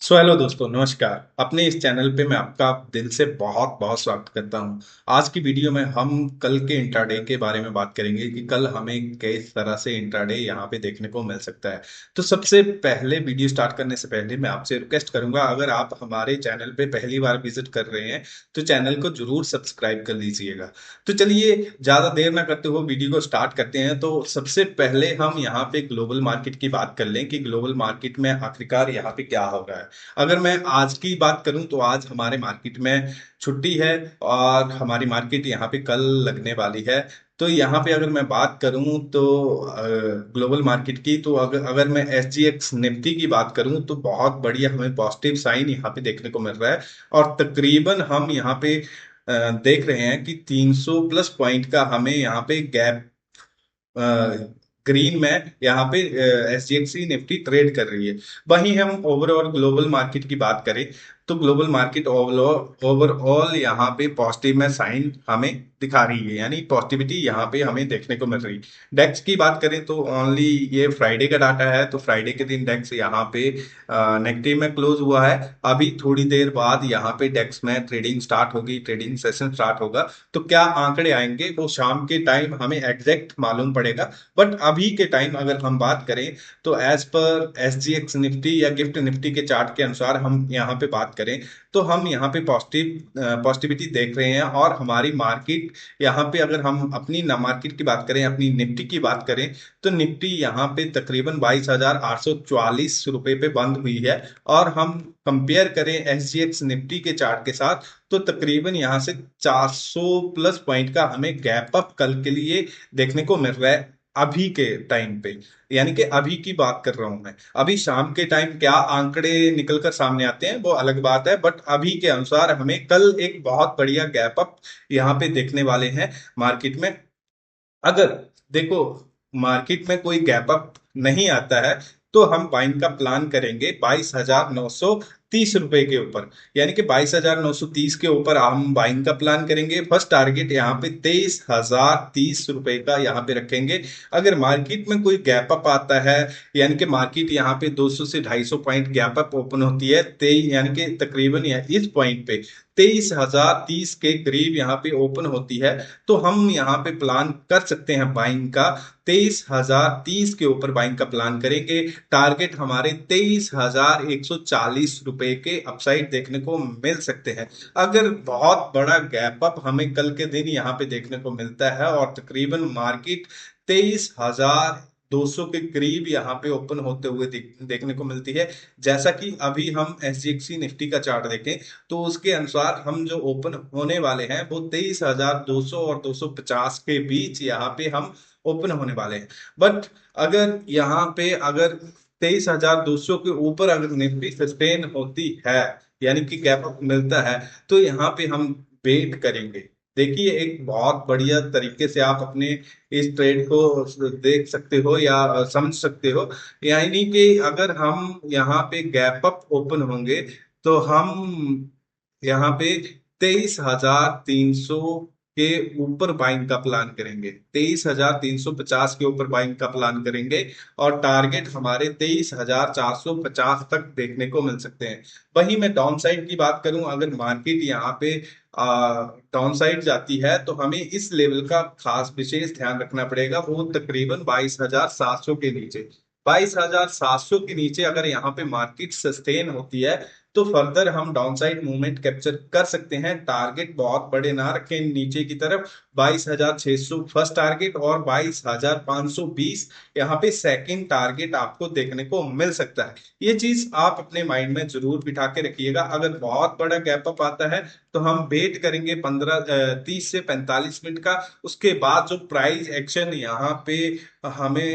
Hello दोस्तों, नमस्कार। अपने इस चैनल पे मैं आपका दिल से बहुत बहुत स्वागत करता हूं। आज की वीडियो में हम कल के इंट्राडे के बारे में बात करेंगे कि कल हमें किस तरह से इंट्राडे यहां पे देखने को मिल सकता है। तो सबसे पहले वीडियो स्टार्ट करने से पहले मैं आपसे रिक्वेस्ट करूंगा, अगर आप हमारे चैनल पे पहली बार विजिट कर रहे हैं तो चैनल को जरूर सब्सक्राइब कर लीजिएगा। तो चलिए, ज्यादा देर ना करते हुए वीडियो को स्टार्ट करते हैं। तो सबसे पहले हम यहाँ पे ग्लोबल मार्केट की बात कर लें कि ग्लोबल मार्केट में आखिरकार यहाँ पे क्या हो रहा है। अगर मैं आज की बात करूं तो आज हमारे मार्केट में छुट्टी है और हमारी मार्केट यहाँ पे कल लगने वाली है। तो यहाँ पे अगर मैं बात करूं तो ग्लोबल मार्केट की, तो अगर मैं SGX निफ्टी की बात करूं तो बहुत बढ़िया हमें पॉजिटिव साइन यहाँ पे देखने को मिल रहा है। और तकरीबन हम यहाँ पे देख रहे हैं कि 300 प्लस पॉइंट का हमें यहाँ पे गैप ग्रीन में यहाँ पे SGX निफ्टी ट्रेड कर रही है। वहीं हम ओवरऑल ग्लोबल मार्केट की बात करें तो ग्लोबल मार्केट ओवरऑल यहाँ पे पॉजिटिव में साइन हमें दिखा रही है, यानी पॉजिटिविटी यहाँ पे हमें देखने को मिल रही है। डेक्स की बात करें तो ओनली ये फ्राइडे का डाटा है, तो फ्राइडे के दिन डेक्स यहाँ पे नेगेटिव में क्लोज हुआ है। अभी थोड़ी देर बाद यहाँ पे डेक्स में ट्रेडिंग स्टार्ट होगी, ट्रेडिंग सेशन स्टार्ट होगा। तो क्या आंकड़े आएंगे वो शाम के टाइम हमें एग्जैक्ट मालूम पड़ेगा। बट अभी के टाइम अगर हम बात करें तो एज पर SGX निफ्टी या गिफ्ट निफ्टी के चार्ट के अनुसार हम यहाँ पे बात करें तो हम यहाँ पे पॉजिटिविटी देख रहे हैं। और हमारी मार्केट यहाँ पे, अगर हम अपनी मार्केट की बात करें, अपनी निफ्टी की बात करें, तो निफ्टी यहाँ पे तकरीबन 22,844 रुपए पे बंद हुई है। और हम कंपेयर करें SGX निफ्टी के चार्ट के साथ तो तकरीबन यहाँ से 400 प्लस पॉइंट का हमें गैप अप कल के लिए देखने को मिल रहा है अभी के टाइम पे। यानी कि अभी की बात कर रहा हूं मैं। अभी शाम के टाइम क्या आंकड़े निकल कर सामने आते हैं वो अलग बात है, बट अभी के अनुसार हमें कल एक बहुत बढ़िया गैप अप यहाँ पे देखने वाले हैं मार्केट में। अगर देखो, मार्केट में कोई गैप अप नहीं आता है तो हम बाइंग का प्लान करेंगे 22,930 रुपए के ऊपर। यानी कि 22,930 के ऊपर हम बाइंग का प्लान करेंगे। फर्स्ट टारगेट यहाँ पे 23,030 रुपए का यहाँ पे रखेंगे। अगर मार्केट में कोई गैप अप आता है, यानी कि मार्केट यहाँ पे 200 से 250 पॉइंट गैप अप ओपन होती है, यानी कि तकरीबन इस पॉइंट पे 23,030 के करीब यहाँ पे ओपन होती है, तो हम यहाँ पे प्लान कर सकते हैं बाइंग का। 23,030 के ऊपर बाइंग का प्लान करेंगे। टारगेट हमारे 23,140 रुपए के अपसाइड देखने को मिल सकते हैं। अगर बहुत बड़ा गैप अप हमें कल के दिन यहाँ पे देखने को मिलता है और तकरीबन मार्केट 23,200 के करीब यहाँ पे ओपन होते हुए देखने को मिलती है। जैसा कि अभी हम SGX निफ्टी का चार्ट देखें तो उसके अनुसार हम जो ओपन होने वाले हैं वो 23,200 और 250 के बीच यहाँ पे हम ओपन होने वाले हैं। बट अगर यहाँ पे अगर 23,200 के ऊपर अगर निफ्टी सस्टेन होती है, यानी कि गैप अप मिलता है, तो यहाँ पे हम वेट करेंगे। देखिए, एक बहुत बढ़िया तरीके से आप अपने इस ट्रेड को देख सकते हो या समझ सकते हो। यानी कि अगर हम यहाँ पे गैप अप ओपन होंगे तो हम यहाँ पे 23,300 के ऊपर बाइंग का प्लान करेंगे, 23,350 के ऊपर बाइंग का प्लान करेंगे। और टारगेट हमारे 23,450 तक देखने को मिल सकते हैं। वहीं मैं डाउन साइड की बात करूं, अगर मार्केट यहाँ पे डाउन साइड जाती है तो हमें इस लेवल का खास विशेष ध्यान रखना पड़ेगा, वो तकरीबन 22,700 के नीचे। 22,700 के नीचे अगर यहाँ पे मार्केट सस्टेन होती है तो फर्दर हम डाउन साइड मूवमेंट कैप्चर कर सकते हैं। टारगेट बहुत बड़े ना रखें नीचे की तरफ। 22,600 फर्स्ट टारगेट और 22,520 यहाँ पे सेकंड टारगेट आपको देखने को मिल सकता है। ये चीज आप अपने माइंड में जरूर बिठा के रखिएगा। अगर बहुत बड़ा गैप अप आता है तो हम वेट करेंगे 30 से 45 मिनट का। उसके बाद जो प्राइस एक्शन यहाँ पे हमें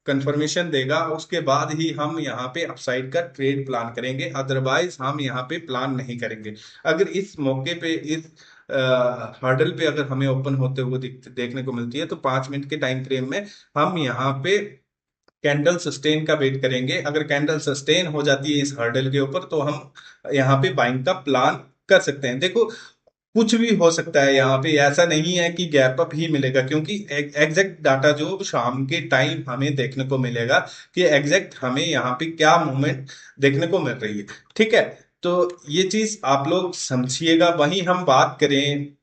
कंफर्मेशन देगा, उसके बाद ही हम यहाँ पे अपसाइड का ट्रेड प्लान करेंगे। अदरवाइज हम यहाँ पे प्लान नहीं करेंगे। अगर इस मौके पे, इस हर्डल पे अगर हमें ओपन होते हुए देखने को मिलती है तो 5 मिनट के टाइम फ्रेम में हम यहाँ पे कैंडल सस्टेन का वेट करेंगे। अगर कैंडल सस्टेन हो जाती है इस हर्डल के ऊपर तो हम यहाँ पे बाइंग का प्लान कर सकते हैं। देखो, कुछ भी हो सकता है यहाँ पे, ऐसा नहीं है कि गैप अप ही मिलेगा, क्योंकि एग्जैक्ट डाटा जो शाम के टाइम हमें देखने को मिलेगा कि एग्जैक्ट हमें यहाँ पे क्या मूवमेंट देखने को मिल रही है। ठीक है, तो ये चीज आप लोग समझिएगा। वहीं हम बात करें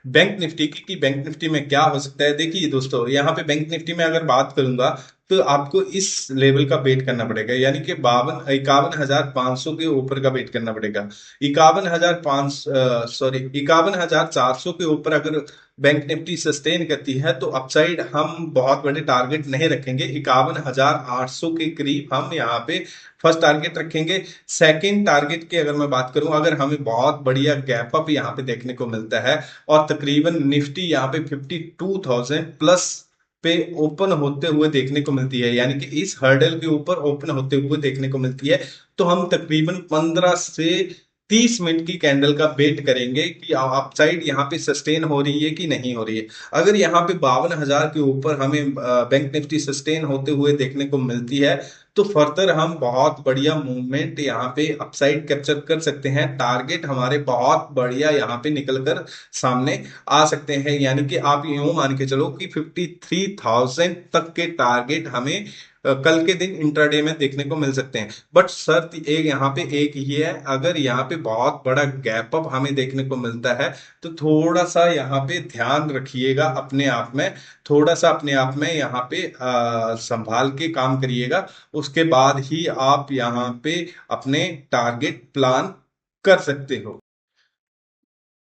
बैंक निफ्टी की, कि बैंक निफ्टी में क्या हो सकता है। देखिए दोस्तों, यहाँ पे बैंक निफ्टी में अगर बात करूंगा तो आपको इस लेवल का वेट करना पड़ेगा, यानी कि 51,500 के ऊपर का वेट करना पड़ेगा। 51,500, सॉरी 51,400 के ऊपर अगर बैंक निफ्टी सस्टेन करती है तो अपसाइड हम बहुत बड़े टारगेट नहीं रखेंगे। 51,800 के करीब हम यहाँ पे फर्स्ट टारगेट रखेंगे। सेकंड टारगेट की अगर मैं बात करूं, अगर हमें बहुत बढ़िया गैप अप यहाँ पे देखने को मिलता है और तकरीबन निफ्टी यहाँ पे 52,000 प्लस पे ओपन होते हुए देखने को मिलती है, यानी कि इस हर्डल के ऊपर ओपन होते हुए देखने को मिलती है, तो हम तकरीबन 15 से 30 मिनट की कैंडल का वेट करेंगे कि अपसाइड यहाँ पे सस्टेन हो रही है कि नहीं हो रही है। अगर यहाँ पे 52,000 के ऊपर हमें बैंक निफ्टी सस्टेन होते हुए देखने को मिलती है तो फर्दर हम बहुत बढ़िया मूवमेंट यहाँ पे अपसाइड कैप्चर कर सकते हैं। टारगेट हमारे बहुत बढ़िया यहाँ पे निकल कर सामने आ सकते हैं, यानी कि आप यूं मान के चलो कि 53,000 तक के टारगेट हमें कल के दिन इंट्राडे में देखने को मिल सकते हैं। बट शर्त एक यहाँ पे एक ही है, अगर यहाँ पे बहुत बड़ा गैप अप हमें देखने को मिलता है तो थोड़ा सा यहाँ पे ध्यान रखिएगा अपने आप में, थोड़ा सा अपने आप में यहाँ पे संभाल के काम करिएगा। उसके बाद ही आप यहाँ पे अपने टारगेट प्लान कर सकते हो।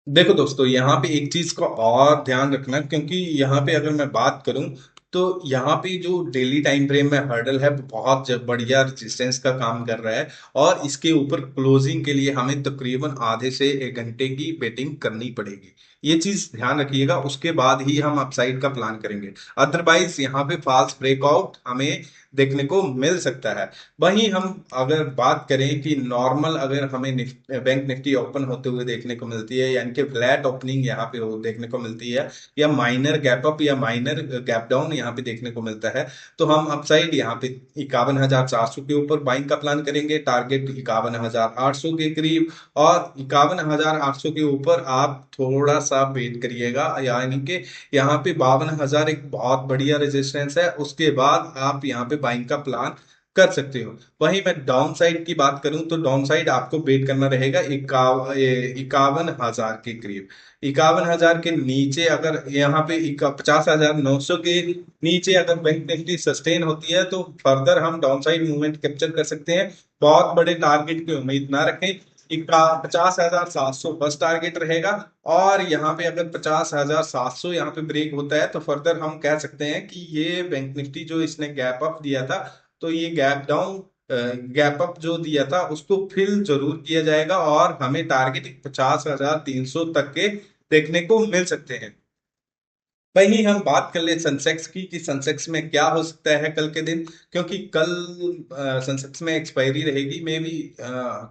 देखो दोस्तों, यहाँ पे एक चीज का और ध्यान रखना, क्योंकि यहाँ पे अगर मैं बात करूं तो यहाँ पे जो डेली टाइम फ्रेम में हर्डल है वो बहुत बढ़िया रेजिस्टेंस का काम कर रहा है, और इसके ऊपर क्लोजिंग के लिए हमें तकरीबन आधे से 1 घंटे की वेटिंग करनी पड़ेगी। ये चीज ध्यान रखिएगा, उसके बाद ही हम अपसाइड का प्लान करेंगे। अदरवाइज यहाँ पे फॉल्स ब्रेकआउट हमें देखने को मिल सकता है। वहीं हम अगर बात करें कि नॉर्मल अगर हमें बैंक निफ्टी ओपन होते हुए देखने को मिलती है, यानी कि फ्लैट ओपनिंग यहाँ पे देखने को मिलती है, या माइनर गैप अप या माइनर गैप डाउन यहाँ पे देखने को मिलता है, तो हम अपसाइड यहाँ पे 51,400 के ऊपर बाइंग का प्लान करेंगे। टारगेट 51,800 के करीब, और 51,800 के ऊपर आप थोड़ा सा वेट करिएगा, यानी कि यहाँ पे 52,000 एक बहुत बढ़िया रेजिस्टेंस है। उसके बाद आप यहाँ पे बाइंग का प्लान कर सकते हो। वहीं मैं डाउन साइड की बात करूं तो डाउन साइड आपको वेट करना रहेगा 51,000 के करीब। 51,000 के नीचे अगर यहाँ पे 50,900 के नीचे अगर बैंक निफ्टी सस्टेन होती है तो फर्दर हम डाउन साइड मूवमेंट कैप्चर कर सकते हैं। बहुत बड़े टारगेट की उम्मीद ना रखें। इक्का 50,700 फर्स्ट टारगेट रहेगा, और यहाँ पे अगर 50,700 यहाँ पे ब्रेक होता है तो फर्दर हम कह सकते हैं कि ये बैंक निफ्टी जो इसने गैप अप दिया था, तो ये गैप डाउन गैप अप जो दिया था उसको फिल जरूर किया जाएगा, और हमें टारगेट 50,300 तक के देखने को मिल सकते हैं। वहीं हम बात कर ले सेंसेक्स की, कि सेंसेक्स में क्या हो सकता है कल के दिन, क्योंकि कल सेंसेक्स में एक्सपायरी रहेगी, में भी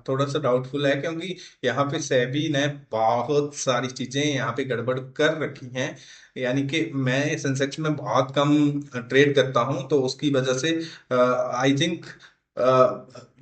थोड़ा सा डाउटफुल है, क्योंकि यहाँ पे सेबी ने बहुत सारी चीजें यहाँ पे गड़बड़ कर रखी हैं। यानी कि मैं सेंसेक्स में बहुत कम ट्रेड करता हूँ, तो उसकी वजह से आई थिंक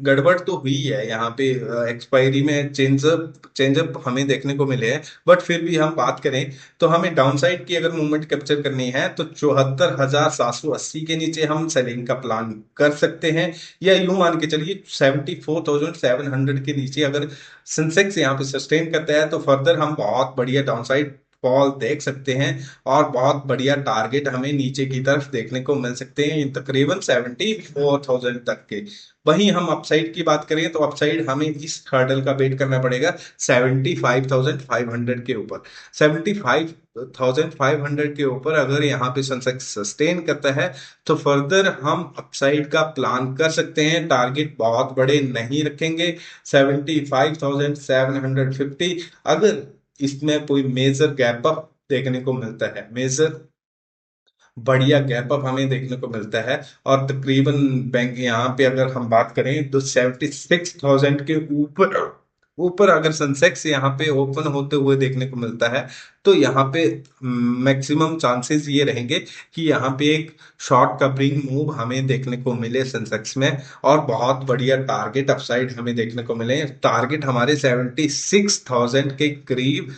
गड़बड़ तो हुई है यहाँ पे। एक्सपायरी में चेंजअप हमें देखने को मिले हैं, बट फिर भी हम बात करें तो हमें डाउन साइड की अगर मूवमेंट कैप्चर करनी है तो 74,780 के नीचे हम सेलिंग का प्लान कर सकते हैं, या यूं मान के चलिए 74,700 के नीचे अगर सेंसेक्स यहाँ पे सस्टेन करता है तो फर्दर हम बहुत बढ़िया डाउन साइड फॉल देख सकते हैं, और बहुत बढ़िया टारगेट हमें नीचे की तरफ देखने को मिल सकते हैं तकरीबन 74,000 तक के। वहीं हम अपसाइड की बात करें तो अपसाइड हमें इस हर्डल का वेट करना पड़ेगा 75,500 के ऊपर। 75,500 के ऊपर अगर यहाँ पे सेंसेक्स सस्टेन करता है तो फर्दर हम अपसाइड का प्लान कर सकते हैं। टारगेट बहुत बड़े नहीं रखेंगे, 75,750। अगर इसमें कोई मेजर गैप अप देखने को मिलता है, मेजर बढ़िया गैप अप हमें देखने को मिलता है, और तकरीबन बैंक यहाँ पे अगर हम बात करें तो 76,000 के ऊपर ऊपर अगर सेंसेक्स यहाँ पे ओपन होते हुए देखने को मिलता है, तो यहाँ पे मैक्सिमम चांसेस ये रहेंगे कि यहाँ पे एक शॉर्ट कवरिंग मूव हमें देखने को मिले सेंसेक्स में, और बहुत बढ़िया टारगेट अपसाइड हमें देखने को मिले। टारगेट हमारे 76,000 के करीब,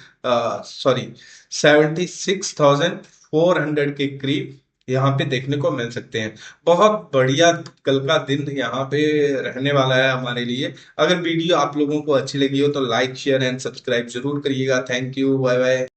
सॉरी 76,400 के करीब यहाँ पे देखने को मिल सकते हैं। बहुत बढ़िया कल का दिन यहाँ पे रहने वाला है हमारे लिए। अगर वीडियो आप लोगों को अच्छी लगी हो तो लाइक शेयर एंड सब्सक्राइब जरूर करिएगा। Thank you, bye bye.